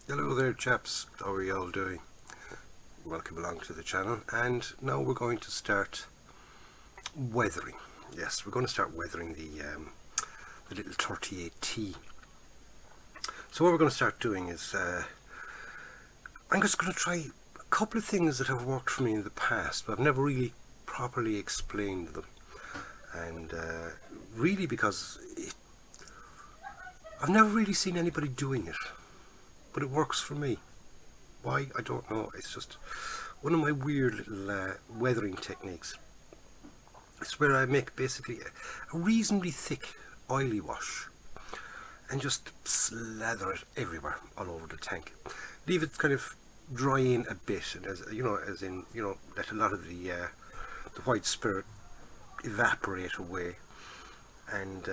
Hello there chaps, how are you all doing? Welcome along to the channel, and now we're going to start weathering. Yes, we're going to start weathering the little 38T. So what we're going to start doing is I'm just going to try a couple of things that have worked for me in the past, but I've never really properly explained them, and really because I've never really seen anybody doing it, but it works for me. Why? I don't know. It's just one of my weird little weathering techniques. It's where I make basically a reasonably thick oily wash and just slather it everywhere, all over the tank. Leave it kind of dry in a bit, and as in let a lot of the white spirit evaporate away, and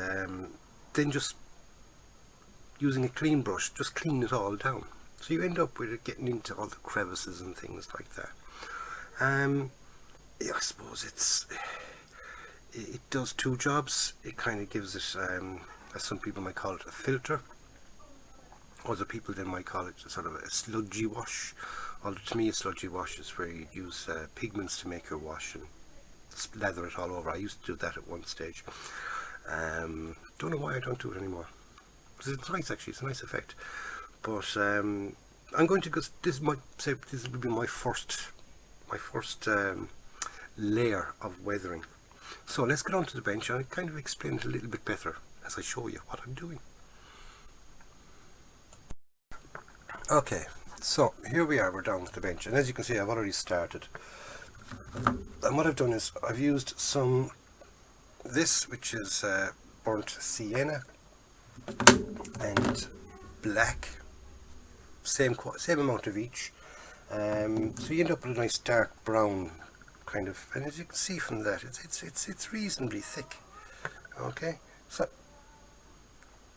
then just using a clean brush, just clean it all down. So you end up with it getting into all the crevices and things like that. Yeah, I suppose it does two jobs. It kind of gives it, as some people might call it, a filter. Other people then might call it sort of a sludgy wash. Although to me a sludgy wash is where you use pigments to make your wash and slather it all over. I used to do that at one stage. Don't know why I don't do it anymore. It's nice, actually. It's a nice effect. But I'm going to go. This will be my first layer of weathering. So let's get onto the bench and I'll kind of explain it a little bit better as I show you what I'm doing. Okay, so here we are. We're down at the bench, and as you can see, I've already started. And what I've done is I've used this, which is burnt sienna and black, same amount of each, so you end up with a nice dark brown kind of, and as you can see from that, it's reasonably thick. Okay, so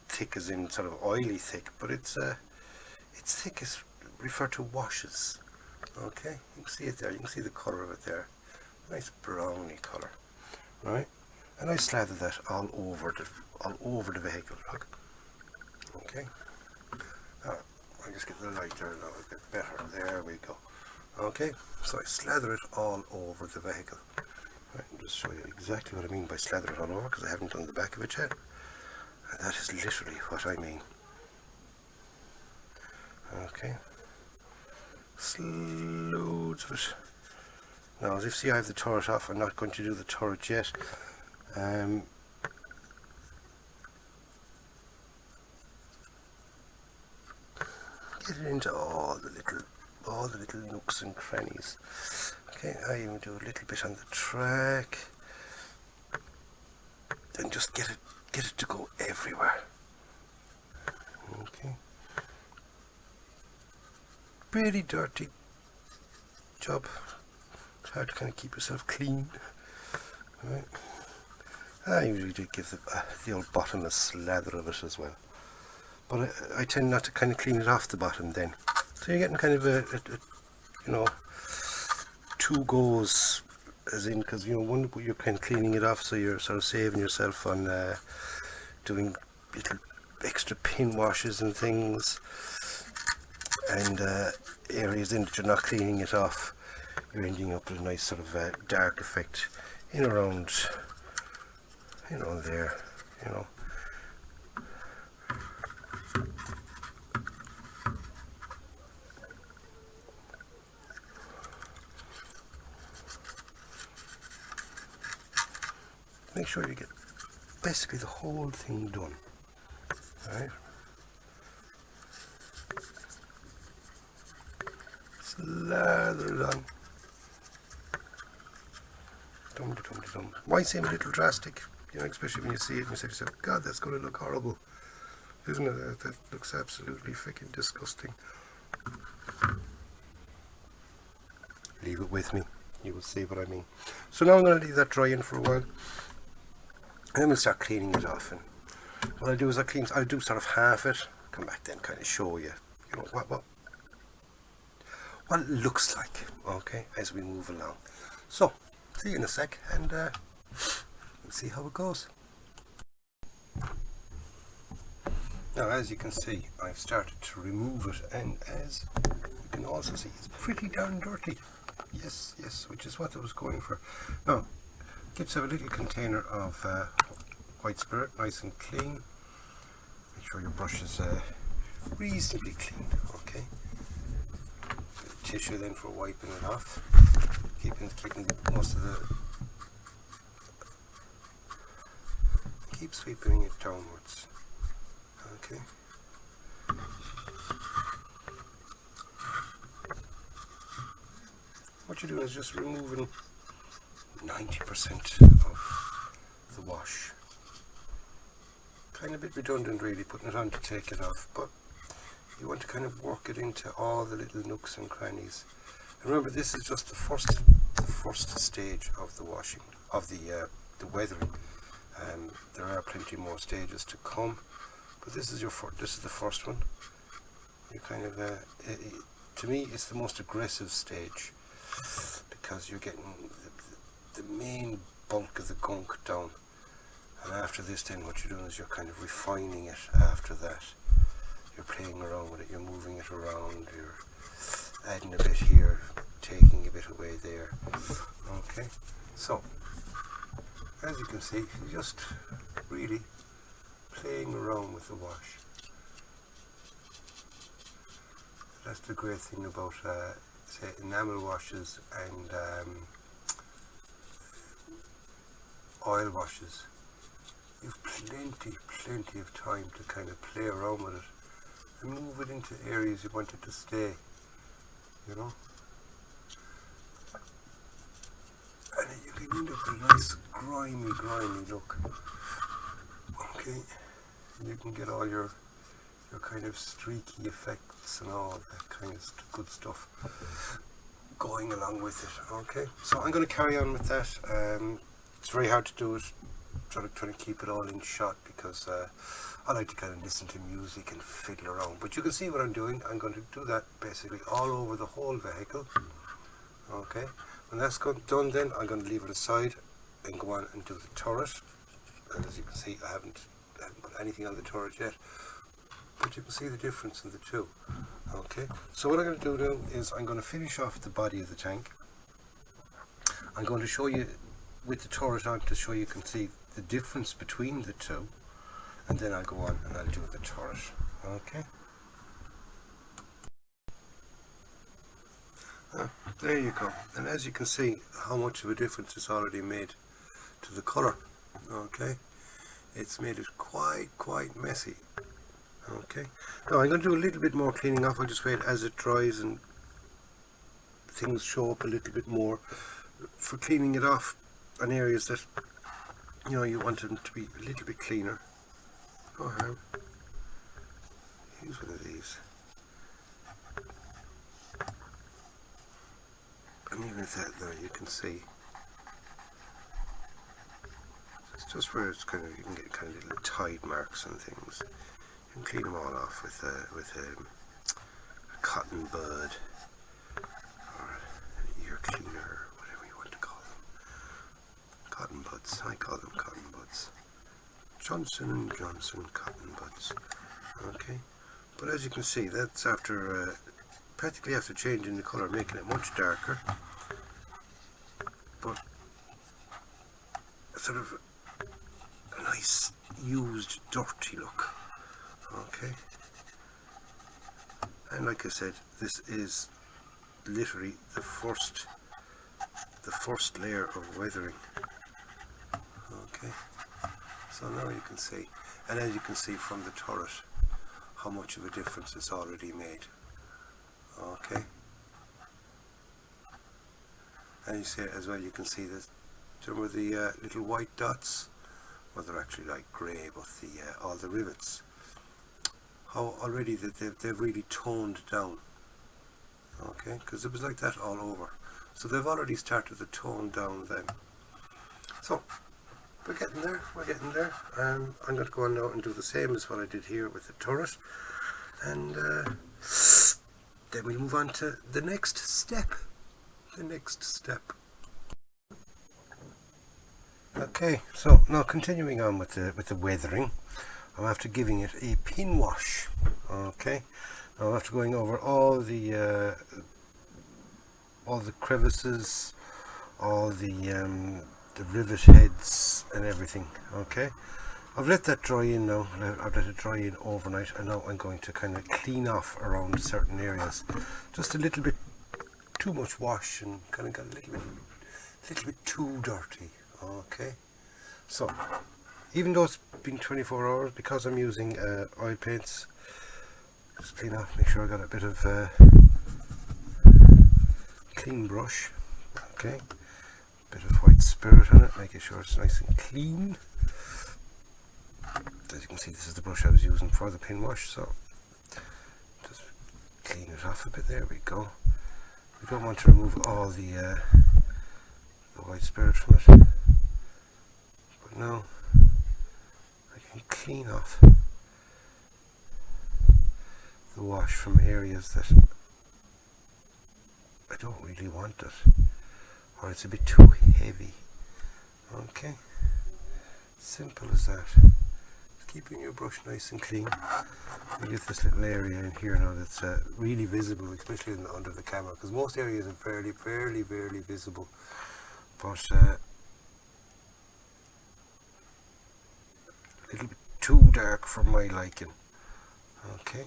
thick as in sort of oily thick, but it's thick as referred to washes. Okay, you can see it there, you can see the colour of it there, nice browny colour, right? And I slather that all over the vehicle. Look. Okay. I'll just get the light there a little bit better. There we go. Okay. So I slather it all over the vehicle. Right, I'll just show you exactly what I mean by slather it all over, because I haven't done the back of it yet. And that is literally what I mean. Okay. Loads of it. Now, as you see, I have the turret off. I'm not going to do the turret yet. Get it into all the little nooks and crannies. Okay, I even do a little bit on the track, and just get it to go everywhere. Okay, pretty dirty job. It's hard to kind of keep yourself clean. Right. I usually do give the old bottom a slather of it as well, but I tend not to kind of clean it off the bottom then. So you're getting kind of a two goes, as in, because one, you're kind of cleaning it off, so you're sort of saving yourself on doing little extra pin washes and things, and areas in that you're not cleaning it off, you're ending up with a nice sort of dark effect in around, there, Make sure you get basically the whole thing done, right? Slather it on. Dum. Might seem a little drastic, especially when you see it and you say to yourself, God, that's going to look horrible, isn't it? That looks absolutely freaking disgusting. Leave it with me, you will see what I mean. So now I'm going to leave that dry in for a while, and then we'll start cleaning it off. And what I do is I'll do sort of half it, come back then kind of show you, what it looks like, okay, as we move along. So see you in a sec, and we'll see how it goes. Now, as you can see, I've started to remove it, and as you can also see, it's pretty darn dirty. Yes, yes, which is what I was going for. Now, let's have a little container of white spirit, nice and clean. Make sure your brush is reasonably clean, okay? Tissue then for wiping it off, keeping most of the, keep sweeping it downwards, okay? What you're doing is just removing 90% of the wash. Kind of a bit redundant really, putting it on to take it off, but you want to kind of work it into all the little nooks and crannies. And remember, this is just the first stage of the washing, of the weathering. There are plenty more stages to come, but this is the first one. You kind of, to me, it's the most aggressive stage because you're getting the main bulk of the gunk down. And after this, then what you're doing is you're kind of refining it after that. You're playing around with it, you're moving it around, you're adding a bit here, taking a bit away there. Okay, so as you can see, you're just really playing around with the wash. That's the great thing about say enamel washes and oil washes. You've plenty of time to kind of play around with it and move it into areas you want it to stay, you know. And you can end up with a nice grimy look. Okay, and you can get all your kind of streaky effects and all that kind of good stuff going along with it. Okay, so I'm going to carry on with that. It's very hard to do it, trying to keep it all in shot because I like to kind of listen to music and fiddle around. But you can see what I'm doing. I'm going to do that basically all over the whole vehicle. Okay, when that's done, then I'm going to leave it aside and go on and do the turret. And as you can see, I haven't put anything on the turret yet, but you can see the difference in the two. Okay, so what I'm going to do now is I'm going to finish off the body of the tank. I'm going to show you with the turret on to show you can see the difference between the two, and then I'll go on and I'll do the turret. Okay. There you go, and as you can see how much of a difference it's already made to the colour. Okay, it's made it quite messy. Okay, now I'm going to do a little bit more cleaning off. I'll just wait as it dries and things show up a little bit more for cleaning it off on areas that you want them to be a little bit cleaner. Go ahead, use one of these. And even if that there, you can see it's just where it's kind of, you can get kind of little tide marks and things. You can clean them all off with a cotton bud or an ear cleaner, whatever you want to call them. Cotton buds, I call them cotton buds. Johnson & Johnson cotton buds. Okay, but as you can see, that's after practically after changing the colour, making it much darker, but sort of a nice used dirty look. Okay, and like I said, this is literally the first layer of weathering. Okay, so now you can see, and as you can see from the turret, how much of a difference it's already made. Okay, and you see it as well, you can see this, remember the little white dots? Well, they're actually like grey, but all the rivets, how already that they've really toned down. Okay, because it was like that all over, so they've already started to tone down then. So we're getting there, I'm going to go on now and do the same as what I did here with the turret, and then we'll move on to the next step. Okay, so now continuing on with the weathering, I'm after giving it a pin wash. Okay, now I'm after going over all the crevices, all the rivet heads and everything. Okay, I've let that dry in now. I've let it dry in overnight, and now I'm going to kind of clean off around certain areas. Just a little bit too much wash and kind of got a little bit too dirty. Okay, so even though it's been 24 hours, because I'm using oil paints, just clean off, make sure I got a bit of clean brush. Okay, bit of white spirit on it, making sure it's nice and clean. As you can see, this is the brush I was using for the pin wash, so just clean it off a bit. There we go. We don't want to remove all the white spirit from it, but now I can clean off the wash from areas that I don't really want it, or it's a bit too heavy. Okay, simple as that. Just keeping your brush nice and clean. You get this little area in here now that's really visible, especially under the camera, because most areas are fairly visible, but a little bit too dark for my liking. Okay.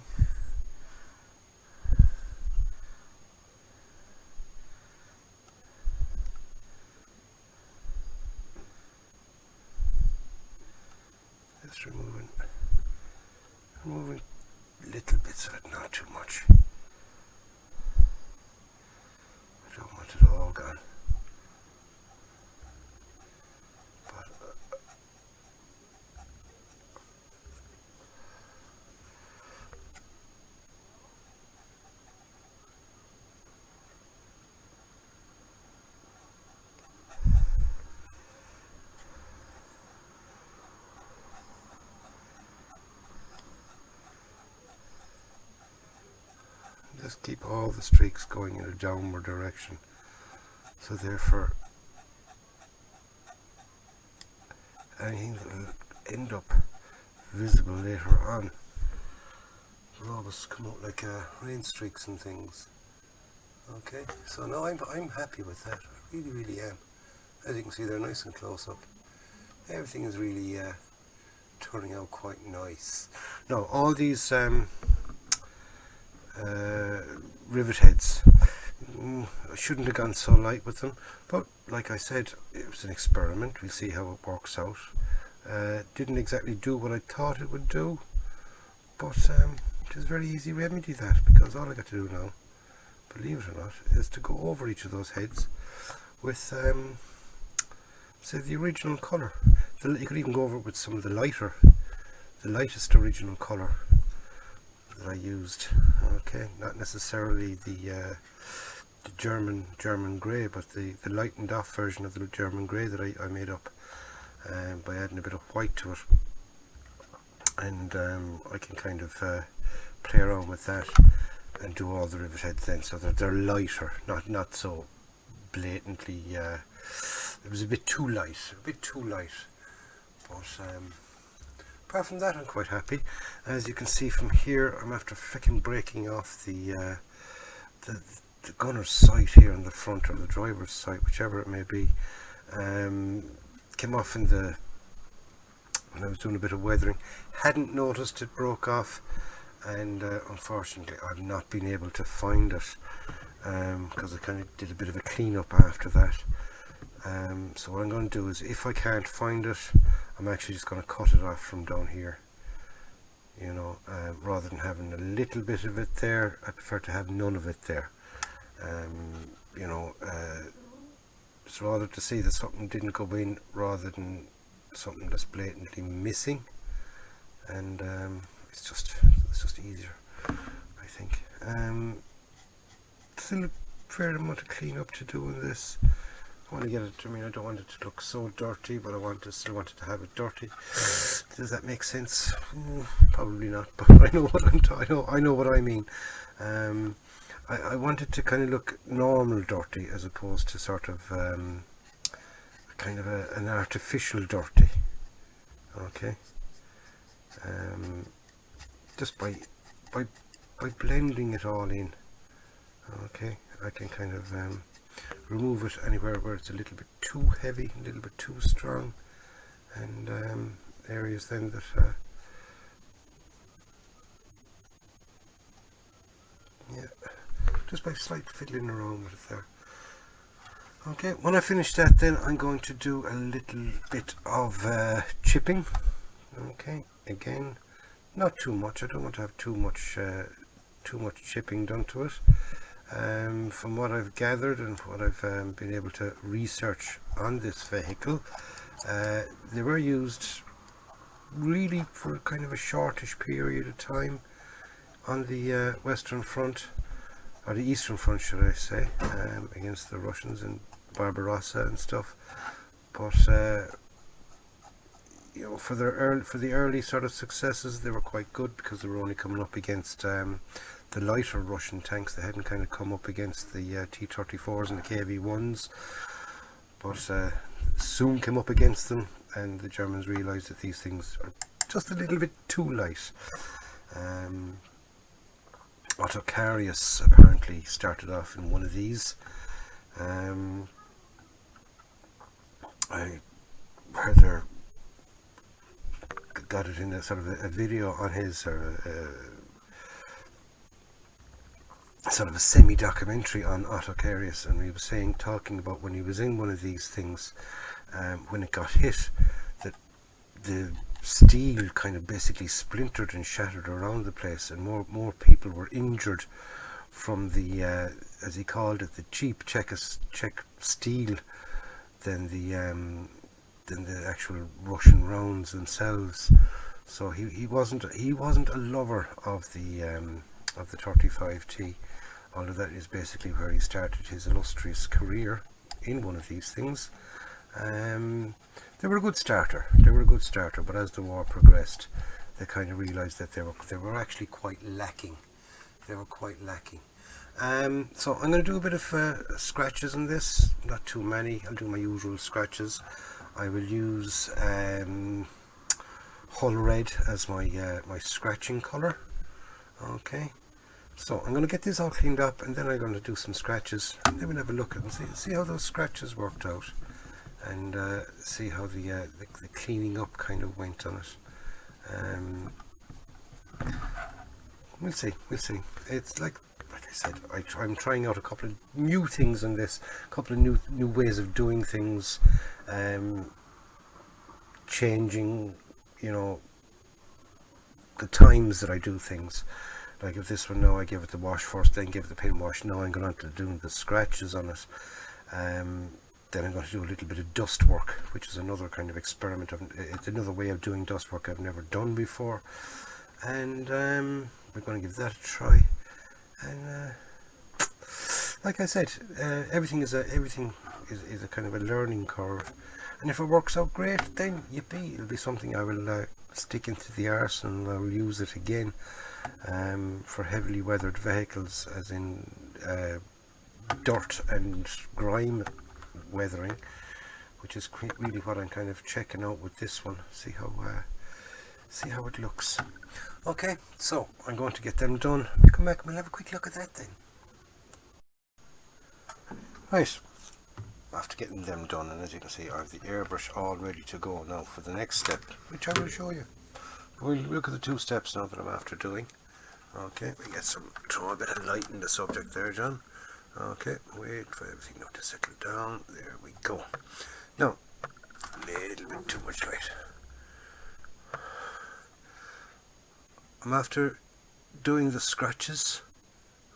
Just removing little bits of it, not too much. I don't want it all gone. But just keep all the streaks going in a downward direction, so therefore anything that will end up visible later on will always come out like rain streaks and things. Okay, so now I'm happy with that. I really am. As you can see, they're nice and close up. Everything is really turning out quite nice. Now all these rivet heads, I shouldn't have gone so light with them, but like I said, it was an experiment. We'll see how it works out. Didn't exactly do what I thought it would do, but it was very easy remedy that, because all I got to do now, believe it or not, is to go over each of those heads with say the original colour. You could even go over it with some of the lightest original colour that I used. Okay, not necessarily the German grey, but the lightened off version of the German grey that I made up by adding a bit of white to it, and I can kind of play around with that and do all the rivet heads then, so that they're lighter, not so blatantly. It was a bit too light, but apart from that, I'm quite happy. As you can see from here, I'm after frickin' breaking off the gunner's sight here on the front, or the driver's sight, whichever it may be. Came off when I was doing a bit of weathering. Hadn't noticed it broke off, and unfortunately I've not been able to find it, because I kind of did a bit of a clean up after that. So what I'm going to do is, if I can't find it, I'm actually just going to cut it off from down here, you know, rather than having a little bit of it there. I prefer to have none of it there. You know, it's rather to see that something didn't go in rather than something that's blatantly missing, and it's just easier, I think. Still a fair amount of clean up to do in this. I want to get it, I mean, I don't want it to look so dirty, but I still want it to have it dirty. Does that make sense? Probably not, but I know what I know what I mean. I want it to kind of look normal dirty, as opposed to sort of kind of an artificial dirty. Okay, just by blending it all in. Okay, I can kind of remove it anywhere where it's a little bit too heavy, a little bit too strong, and areas then that yeah, just by slight fiddling around with it there. Okay, when I finish that, then I'm going to do a little bit of chipping. Okay, again, not too much. I don't want to have too much chipping done to it. From what I've gathered and what I've been able to research on this vehicle, they were used really for kind of a shortish period of time on the Western Front, or the Eastern Front should I say, against the Russians and Barbarossa and stuff. But you know, for the early sort of successes, they were quite good, because they were only coming up against the lighter Russian tanks. They hadn't kind of come up against the T-34s and the KV-1s, but soon came up against them, and the Germans realised that these things are just a little bit too light. Autocarius apparently started off in one of these. I heard got it in a sort of a video on his, sort of a semi-documentary on Autocarius, and he was talking about when he was in one of these things, when it got hit, that the steel kind of basically splintered and shattered around the place, and more people were injured from the as he called it, the cheap Czech steel than the actual Russian rounds themselves. So he wasn't a lover of the 35T, although that is basically where he started his illustrious career, in one of these things. They were a good starter, but as the war progressed, they kind of realised that they were actually quite lacking. So I'm going to do a bit of scratches on this, not too many. I'll do my usual scratches. I will use Hull Red as my scratching colour. Okay, so I'm going to get this all cleaned up, and then I'm going to do some scratches, and then we'll have a look at and see how those scratches worked out, and see how the cleaning up kind of went on it. We'll see. It's like I said, I'm trying out a couple of new things on this, a couple of new ways of doing things, changing, you know, the times that I do things. Like if this one, now I give it the wash first, then give it the pin wash. Now I'm going on to doing the scratches on it. Then I'm going to do a little bit of dust work, which is another kind of experiment. It's another way of doing dust work I've never done before, and we're going to give that a try. And like I said, everything is a kind of a learning curve, and if it works out great, then yippee, it'll be something I will stick into the arse, and I will use it again for heavily weathered vehicles, as in dirt and grime weathering, which is really what I'm kind of checking out with this one. See how it looks. Okay, so I'm going to get them done. Come back and we'll have a quick look at that then. Right, after getting them done, and as you can see, I have the airbrush all ready to go now for the next step, which I will show you. We'll look at the two steps now that I'm after doing. Okay, we get throw a bit of light in the subject there, John. Okay, wait for everything now to settle down. There we go. Now, a little bit too much light. I'm after doing the scratches.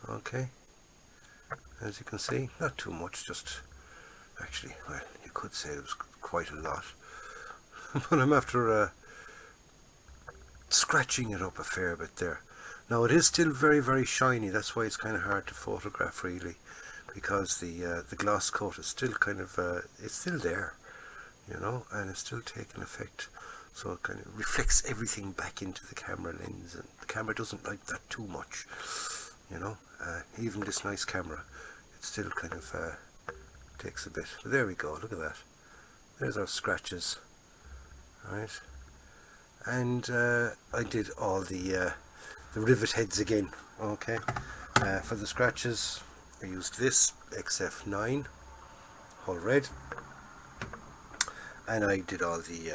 Okay, as you can see, not too much, just actually, well, you could say it was quite a lot. But I'm after scratching it up a fair bit there. Now it is still very, very shiny. That's why it's kind of hard to photograph really, because the gloss coat is still kind of it's still there, you know, and it's still taking effect. So it kind of reflects everything back into the camera lens, and the camera doesn't like that too much, you know. Even this nice camera, it still kind of takes a bit. But there we go. Look at that. There's our scratches, right? and I did all the rivet heads again. Okay, for the scratches I used this XF9 Hull Red, and I did all the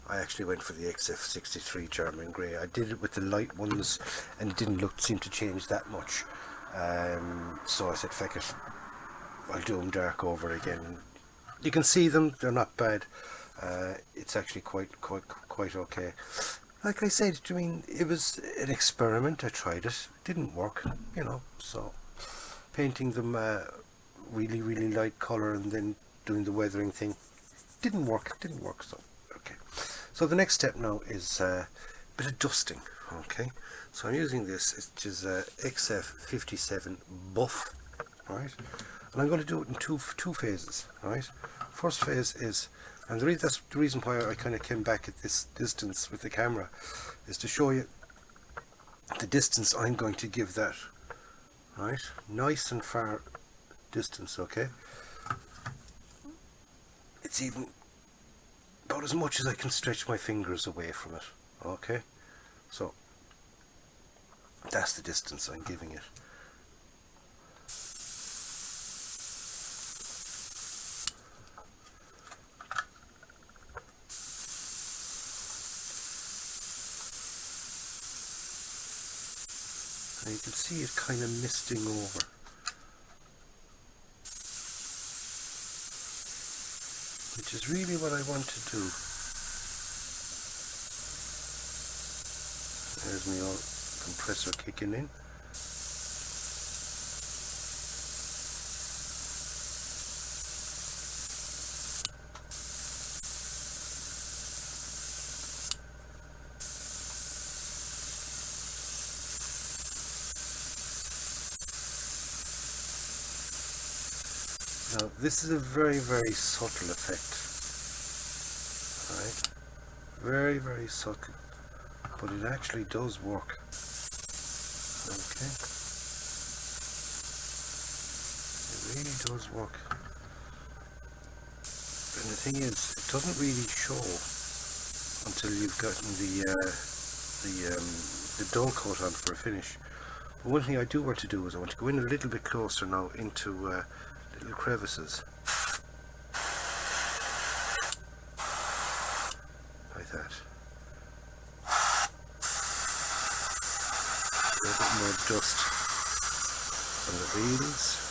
I actually went for the XF63 German Grey. I did it with the light ones and it didn't seem to change that much, so I said feck it, I'll do them dark over again. You can see them, they're not bad. It's actually quite okay. Like I said, I mean, it was an experiment. I tried it, didn't work, you know, so painting them really light colour and then doing the weathering thing didn't work, so okay. So the next step now is a bit of dusting. Okay, so I'm using this, which is XF57 Buff, right, and I'm going to do it in two phases, right. First phase is, and that's the reason why I kind of came back at this distance with the camera, is to show you the distance I'm going to give that, right, nice and far distance. Okay, it's even about as much as I can stretch my fingers away from it. Okay, so that's the distance I'm giving it. And you can see it kind of misting over. Which is really what I want to do. There's my old compressor kicking in. Now this is a very subtle effect, right? Very subtle, but it actually does work. Okay, it really does work. And the thing is, it doesn't really show until you've gotten the dull coat on for a finish. But one thing I do want to do is I want to go in a little bit closer now into little crevices, like that. A little bit more dust on the wheels.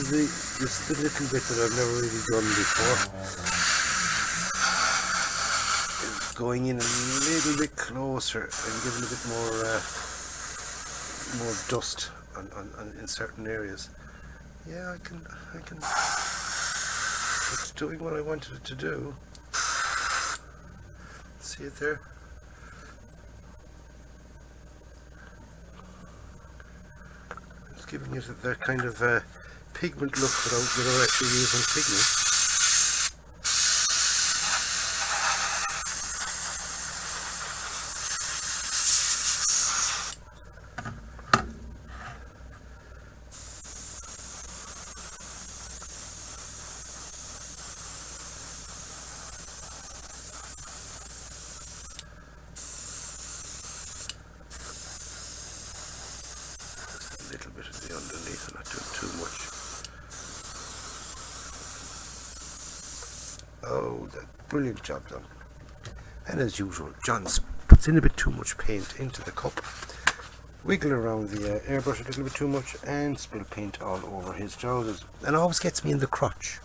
This is the little bit that I've never really done before. It's going in a little bit closer and giving a bit more dust on in certain areas. Yeah, I can. It's doing what I wanted it to do. See it there? It's giving it that kind of pigment look without actually using pigment. Just a little bit of the underneath, not doing too much. Oh, brilliant job done. And as usual, John puts in a bit too much paint into the cup. wiggle around the airbrush a little bit too much and spill paint all over his trousers. And it always gets me in the crotch.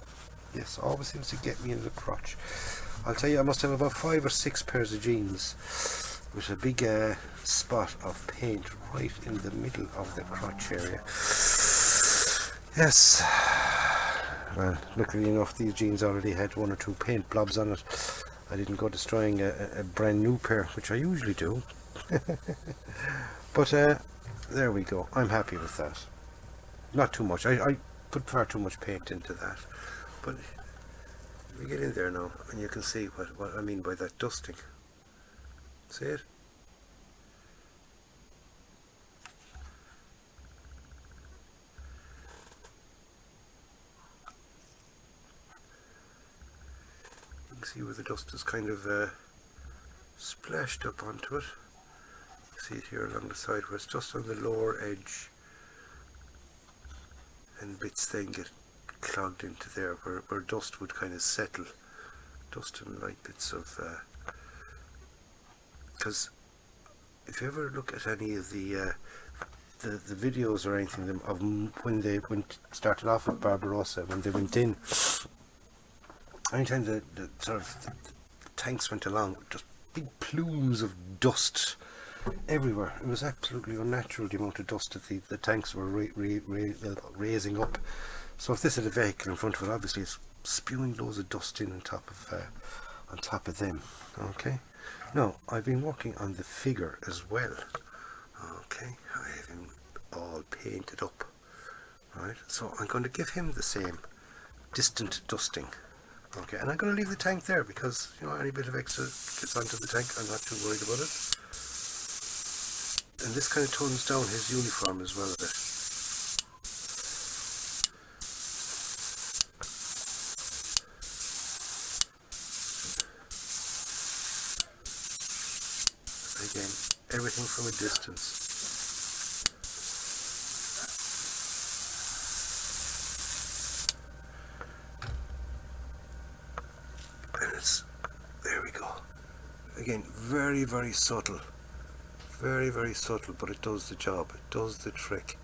Yes, always seems to get me in the crotch. I'll tell you, I must have about 5 or 6 pairs of jeans with a big spot of paint right in the middle of the crotch area. Yes. Well, luckily enough, these jeans already had 1 or 2 paint blobs on it. I didn't go destroying a brand new pair, which I usually do. But there we go. I'm happy with that. Not too much. I put far too much paint into that. But we get in there now, and you can see what I mean by that dusting. See it? You can see where the dust is kind of splashed up onto it. See it here along the side where it's just on the lower edge, and bits then get clogged into there where dust would kind of settle. Dust and light bits of because if you ever look at any of the videos or anything of when they started off with Barbarossa, when they went in, anytime the tanks went along, just big plumes of dust everywhere. It was absolutely unnatural, the amount of dust that the tanks were raising up. So if this had a vehicle in front of it, obviously it's spewing loads of dust in on top of them. Okay. Now I've been working on the figure as well. Okay, I have him all painted up. Right. So I'm going to give him the same distant dusting. Okay, and I'm going to leave the tank there because, you know, any bit of extra gets onto the tank, I'm not too worried about it. And this kind of tones down his uniform as well a bit. Again, everything from a distance. And it's, there we go. Again, very, very subtle. Very, very subtle, but it does the job. It does the trick.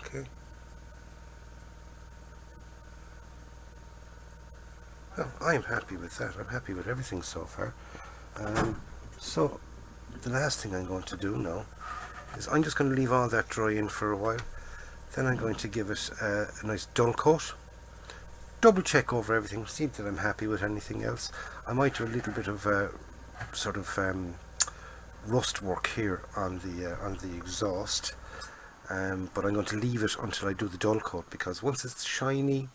Okay. Well, I'm happy with that. I'm happy with everything so far. So, the last thing I'm going to do now is I'm just going to leave all that dry in for a while. Then I'm going to give it a nice dull coat. Double check over everything, see that I'm happy with anything else. I might do a little bit of rust work here on the exhaust, but I'm going to leave it until I do the dull coat, because once it's shiny,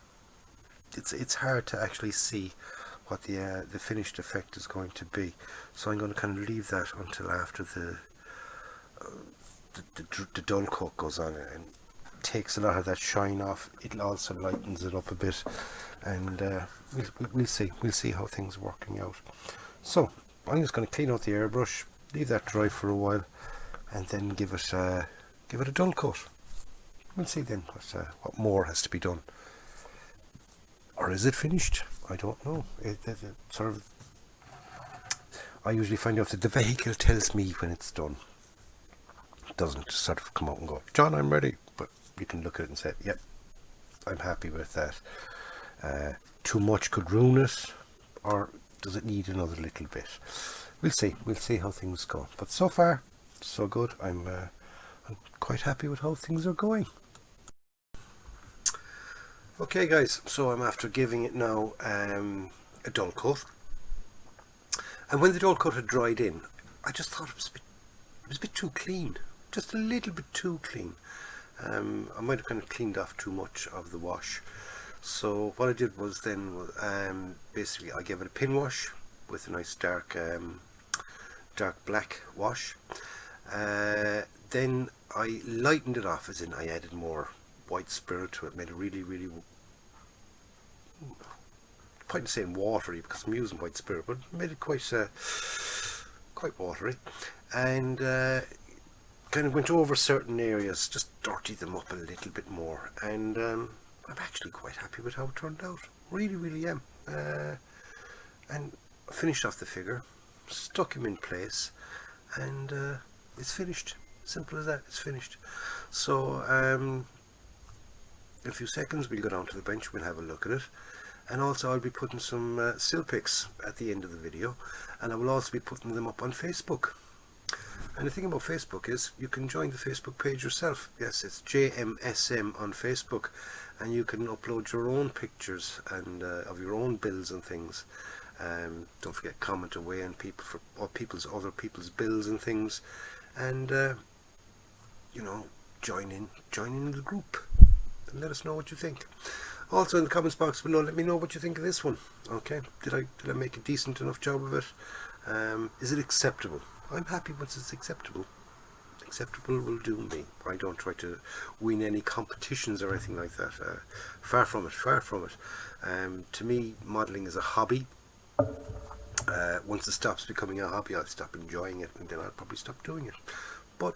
it's hard to actually see what the finished effect is going to be. So I'm going to kind of leave that until after the dull coat goes on and takes a lot of that shine off. It also lightens it up a bit, and we'll see how things are working out. So I'm just going to clean out the airbrush, leave that dry for a while, and then give it a dull coat. We'll see then what more has to be done. Or is it finished? I don't know. I usually find out that the vehicle tells me when it's done. It doesn't sort of come out and go, John, I'm ready. But you can look at it and say, yep, I'm happy with that. Too much could ruin it, or does it need another little bit? We'll see how things go. But so far, so good. I'm quite happy with how things are going. Okay guys, so I'm after giving it now a dull coat, and when the dull coat had dried in, I just thought it was a bit too clean, just a little bit too clean. I might have kind of cleaned off too much of the wash. So what I did was then basically I gave it a pin wash with a nice dark black wash. Then I lightened it off, as in I added more white spirit to it, made it really, point of saying watery because I'm using white spirit, but made it quite watery, and kind of went over certain areas, just dirtied them up a little bit more, and I'm actually quite happy with how it turned out. Really am. And finished off the figure, stuck him in place, and it's finished. Simple as that. It's finished. So in a few seconds we'll go down to the bench, we'll have a look at it, and also I'll be putting some still pics at the end of the video, and I will also be putting them up on Facebook. And the thing about Facebook is you can join the Facebook page yourself. Yes, it's JMSM on Facebook, and you can upload your own pictures and of your own builds and things. Don't forget, comment away on other people's builds and things, and you know, join in the group and let us know what you think. Also in the comments box below, let me know what you think of this one. Okay, did I make a decent enough job of it? Is it acceptable? I'm happy once it's acceptable. Acceptable will do me. I don't try to win any competitions or anything like that. Far from it, far from it. To me, modelling is a hobby. Once it stops becoming a hobby, I'll stop enjoying it, and then I'll probably stop doing it. But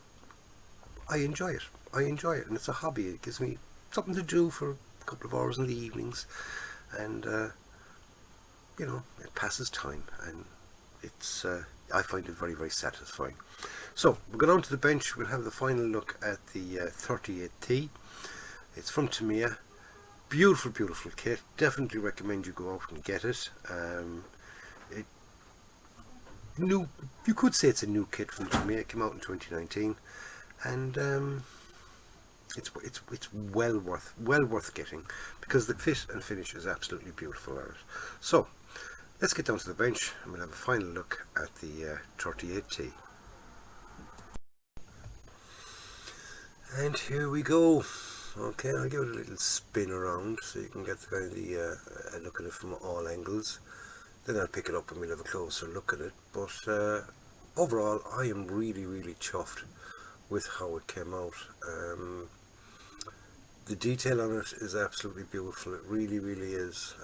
I enjoy it. I enjoy it, and it's a hobby. It gives me something to do for a couple of hours in the evenings, and you know, it passes time, and it's I find it very, very satisfying. So we'll go down to the bench. We'll have the final look at the 38T. It's from TAMIYA. Beautiful, beautiful kit. Definitely recommend you go out and get it. You could say it's a new kit from TAMIYA. It came out in 2019, and it's well worth getting, because the fit and finish is absolutely beautiful on it. So let's get down to the bench and we'll have a final look at the 38T. And here we go. Okay, I'll give it a little spin around so you can get the kind of a look at it from all angles. Then I'll pick it up and we'll have a closer look at it. But overall, I am really, really chuffed with how it came out. The detail on it is absolutely beautiful. It really, really is.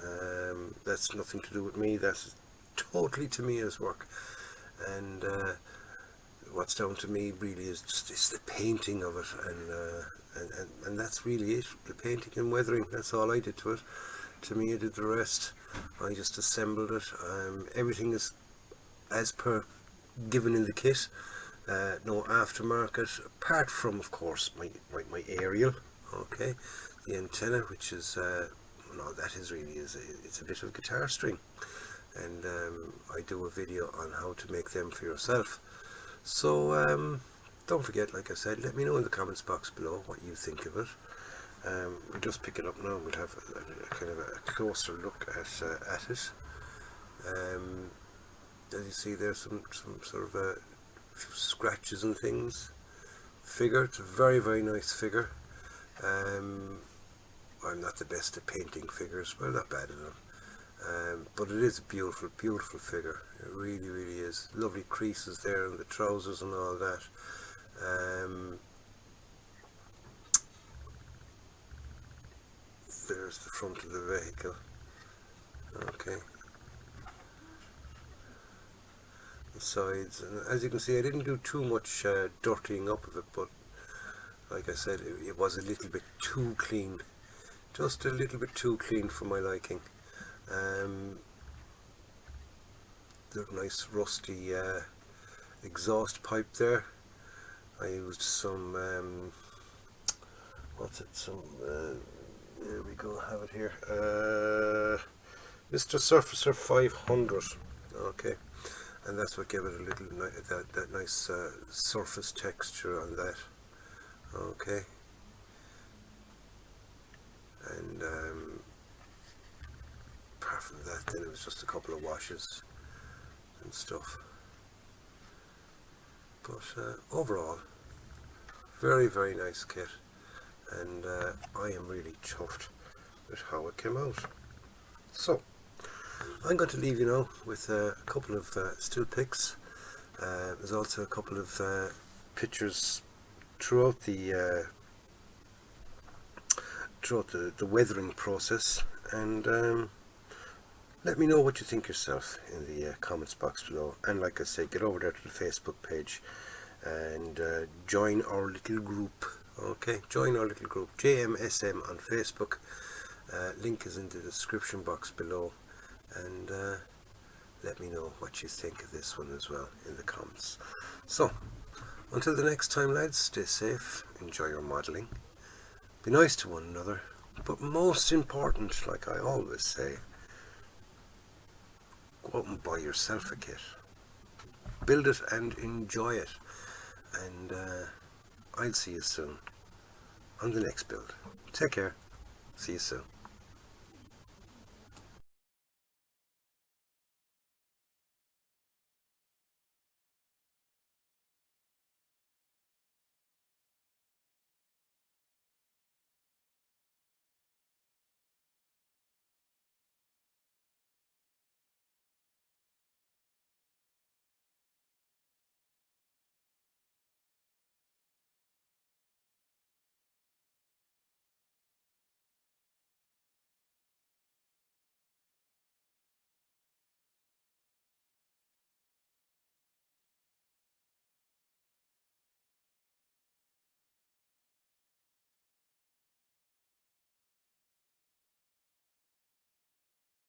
That's nothing to do with me. That's totally TAMIYA's work. And what's down to me really is just it's the painting of it, and that's really it. The painting and weathering. That's all I did to it. TAMIYA did the rest. I just assembled it. Everything is as per given in the kit. No aftermarket, apart from, of course, my aerial. Okay, the antenna, which is no, that is really it's a bit of guitar string, and I do a video on how to make them for yourself. So don't forget, like I said, let me know in the comments box below what you think of it. We'll just pick it up now. We'll have a kind of a closer look at it. As you see, there's some sort of few scratches and things. Figure, it's a very, very nice figure. I'm not the best at painting figures, but I'm not bad at them. But it is a beautiful, beautiful figure. It really, really is. Lovely creases there in the trousers and all that. There's the front of the vehicle. Okay. The sides, and as you can see, I didn't do too much dirtying up of it, but like I said, it was a little bit too clean, just a little bit too clean for my liking. The nice rusty exhaust pipe there. I used some there we go, have it here, Mr. Surfacer 500. Okay, and that's what gave it a little that nice surface texture on that. Okay, and apart from that, then it was just a couple of washes and stuff. But overall, very, very nice kit, and I am really chuffed with how it came out. So I'm going to leave you now with a couple of still pics. There's also a couple of pictures throughout the weathering process, and let me know what you think yourself in the comments box below. And like I say, get over there to the Facebook page and join our little group. Okay, join our little group, JMSM on Facebook. Link is in the description box below, and let me know what you think of this one as well in the comments. So, until the next time, lads, stay safe, enjoy your modelling, be nice to one another, but most important, like I always say, go out and buy yourself a kit. Build it and enjoy it. And I'll see you soon on the next build. Take care. See you soon.